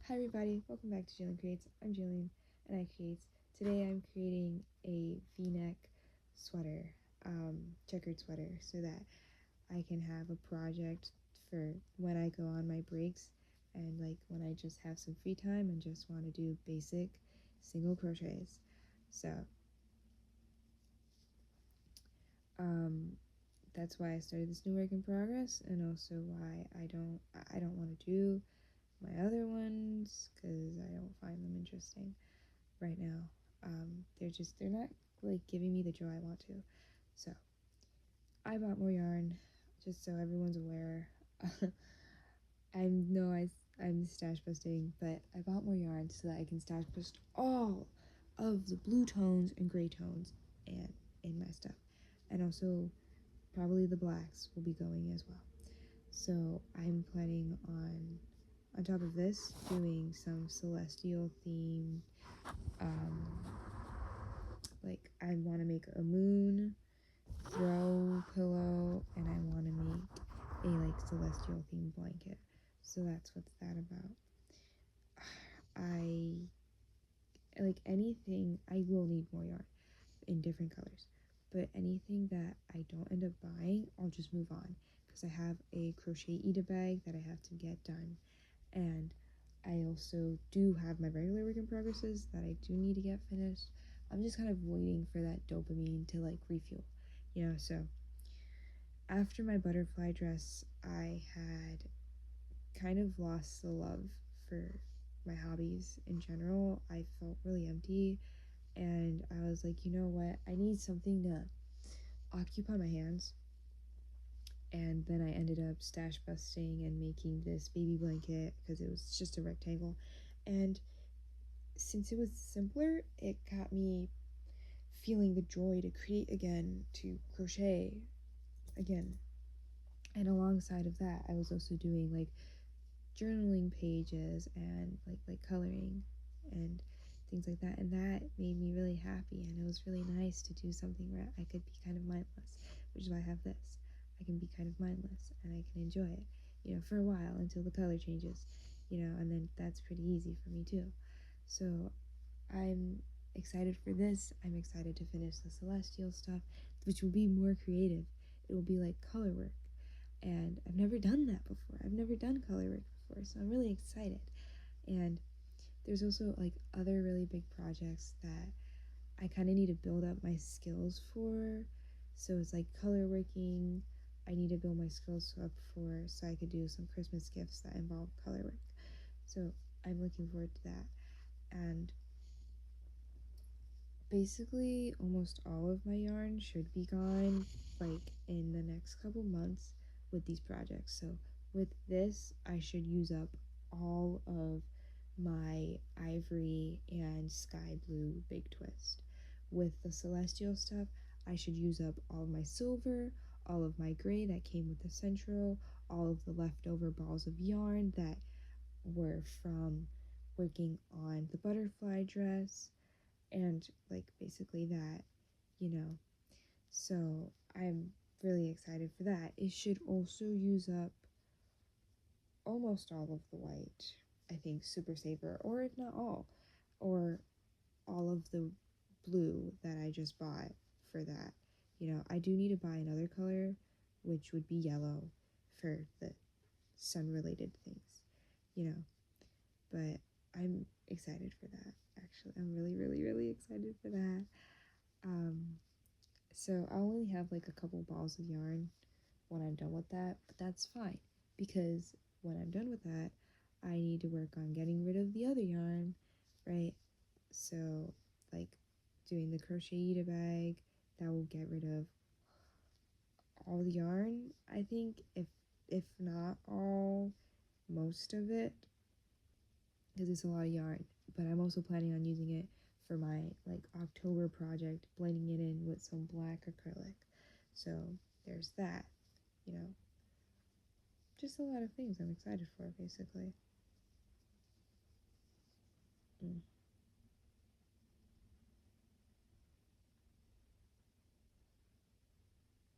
Hi everybody, welcome back to Jillian Creates. I'm Jillian and I create. Today I'm creating a v-neck sweater, checkered sweater, so that I can have a project for when I go on my breaks and like when I just have some free time and just want to do basic single crochets. So um, that's why I started this new work in progress, and also why I don't want to do my other ones because I don't find them interesting right now. They're not like giving me the joy I want to. So I bought more yarn just so everyone's aware. I know I'm stash busting, but I bought more yarn so that I can stash bust all of the blue tones and gray tones and in my stuff, and also probably the blacks will be going as well. So I'm planning on top of this doing some celestial themed, like I want to make a moon throw pillow, and I want to make a like celestial themed blanket. So that's what's that about. I like anything. I will need more yarn in different colors, but anything that I don't end up buying, I'll just move on because I have a crochet Eda bag that I have to get done, and I also do have my regular work in progresses that I do need to get finished. I'm just kind of waiting for that dopamine to like refuel, so after my butterfly dress, I had kind of lost the love for my hobbies in general. I felt really empty, and I was like, you know what? I need something to occupy my hands. And then I ended up stash busting and making this baby blanket because it was just a rectangle. And since it was simpler, it got me feeling the joy to create again, to crochet again. And alongside of that, I was also doing like journaling pages and like coloring and things like that, and that made me really happy, and it was really nice to do something where I could be kind of mindless, which is why I have this. I can be kind of mindless and I can enjoy it, for a while until the color changes, and then that's pretty easy for me too. So I'm excited for this. I'm excited to finish the celestial stuff, which will be more creative. It will be like color work, and I've never done that before. I've never done color work before, so I'm really excited. And there's also like other really big projects that I kind of need to build up my skills for. So it's like color working. I need to build my skills up for so I could do some Christmas gifts that involve color work. So I'm looking forward to that. And basically almost all of my yarn should be gone like in the next couple months with these projects. So with this, I should use up all of my ivory and sky blue big twist. With the celestial stuff, I should use up all of my silver, all of my gray that came with the central, all of the leftover balls of yarn that were from working on the butterfly dress, and like basically that, you know. So I'm really excited for that. It should also use up almost all of the white, I think, super saver, or if not all, or all of the blue that I just bought for that. I do need to buy another color, which would be yellow for the sun related things, you know. But I'm excited for that, actually. I'm really, really, really excited for that. Um, So I only have like a couple balls of yarn when I'm done with that, but that's fine because when I'm done with that, I need to work on getting rid of the other yarn, right? So like doing the crochet bag, that will get rid of all the yarn, I think, if not all, most of it, because it's a lot of yarn. But I'm also planning on using it for my like October project, blending it in with some black acrylic. So there's that, you know. Just a lot of things I'm excited for, basically. Mm.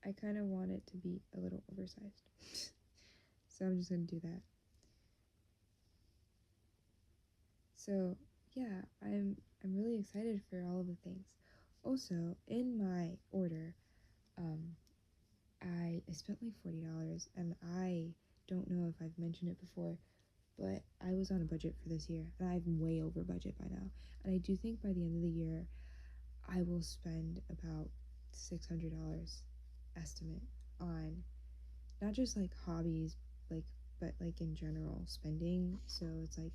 I kind of want it to be a little oversized. So I'm just going to do that. So yeah, I'm really excited for all of the things. Also, in my order, um, I spent like $40, and I don't know if I've mentioned it before, but I was on a budget for this year, and I'm way over budget by now. And I do think by the end of the year, I will spend about $600 estimate on not just like hobbies, like but like in general spending. So it's like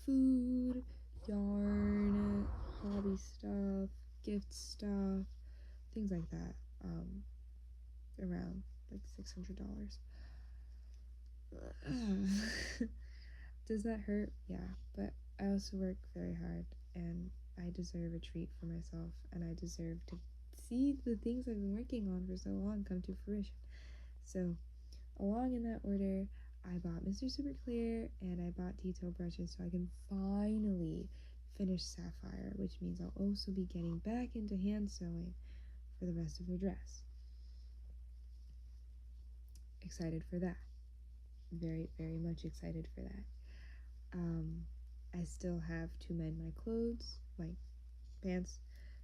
food, yarn, hobby stuff, gift stuff, things like that. Around like $600. Does that hurt? Yeah, but I also work very hard, and I deserve a treat for myself, and I deserve to see the things I've been working on for so long come to fruition. So, along in that order, I bought Mr. Super Clear and I bought detail brushes so I can finally finish Sapphire, which means I'll also be getting back into hand sewing for the rest of her dress. Excited for that. Very, very much excited for that. I still have to mend my clothes, my pants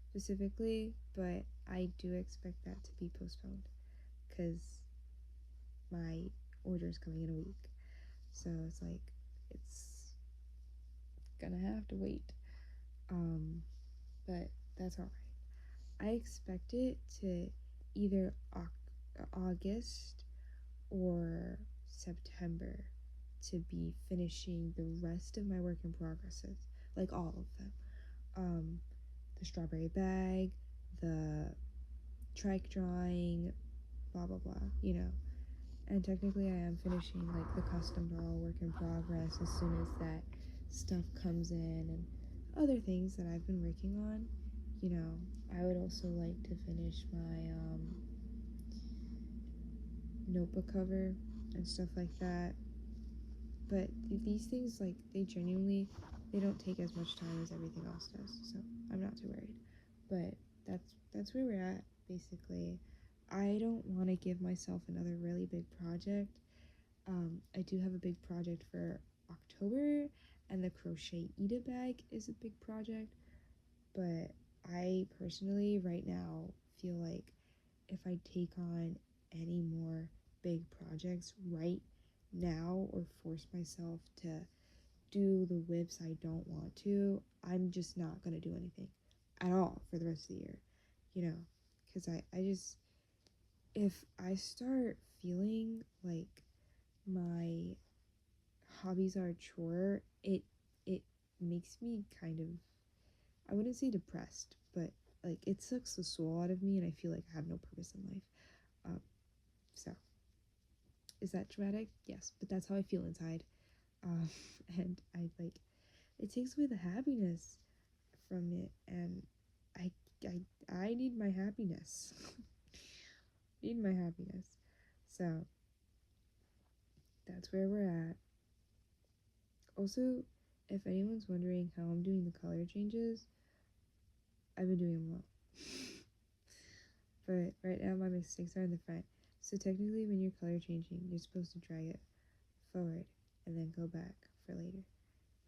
specifically, but I do expect that to be postponed because my order is coming in a week. So it's like, it's gonna have to wait. But that's alright. I expect it to either August or September to be finishing the rest of my work in progresses, like all of them. The strawberry bag, the trike drawing, blah blah blah, you know. And technically, I am finishing like the custom doll work in progress as soon as that stuff comes in and other things that I've been working on. You know, I would also like to finish my notebook cover and stuff like that. But these things, like, they don't take as much time as everything else does. So I'm not too worried. But that's where we're at basically. I don't want to give myself another really big project. I do have a big project for October, and the crochet Eda bag is a big project. But I personally, right now, feel like if I take on any more big projects right now or force myself to do the whips I don't want to, I'm just not going to do anything at all for the rest of the year, you know, because I just, if I start feeling like my hobbies are a chore, it makes me kind of, I wouldn't say depressed, but like it sucks the soul out of me, and I feel like I have no purpose in life. So is that dramatic? Yes, but that's how I feel inside. Um, and I like, it takes away the happiness from it, and I I need my happiness. Need my happiness. So that's where we're at. Also, if anyone's wondering how I'm doing the color changes, I've been doing them well. But right now my mistakes are in the front. So technically when you're color changing, you're supposed to drag it forward and then go back for later,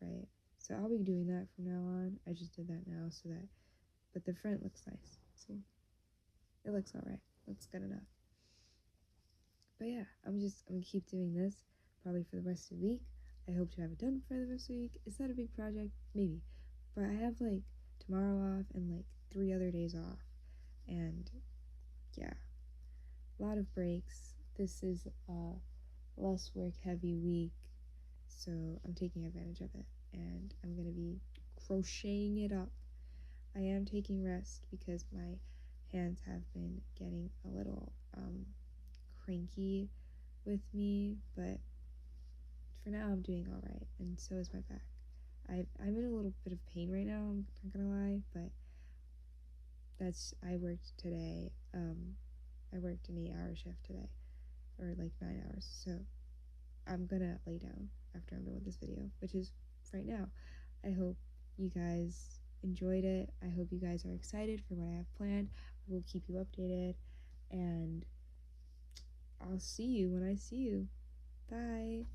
right? So I'll be doing that from now on. I just did that now so that, but the front looks nice. See? It looks alright. Looks good enough. But yeah, I'm gonna keep doing this probably for the rest of the week. I hope to have it done for the rest of the week. Is that a big project? Maybe. But I have like tomorrow off and like 3 other days off. And yeah, a lot of breaks. This is a less work heavy week, so I'm taking advantage of it, and I'm gonna be crocheting it up. I am taking rest because my hands have been getting a little cranky with me, but for now I'm doing all right, and so is my back. I'm in a little bit of pain right now, I'm not gonna lie, but I worked today. I worked an 8-hour shift today, or like 9 hours, so I'm gonna lay down after I'm done with this video, which is right now. I hope you guys enjoyed it. I hope you guys are excited for what I have planned. I will keep you updated, and I'll see you when I see you. Bye.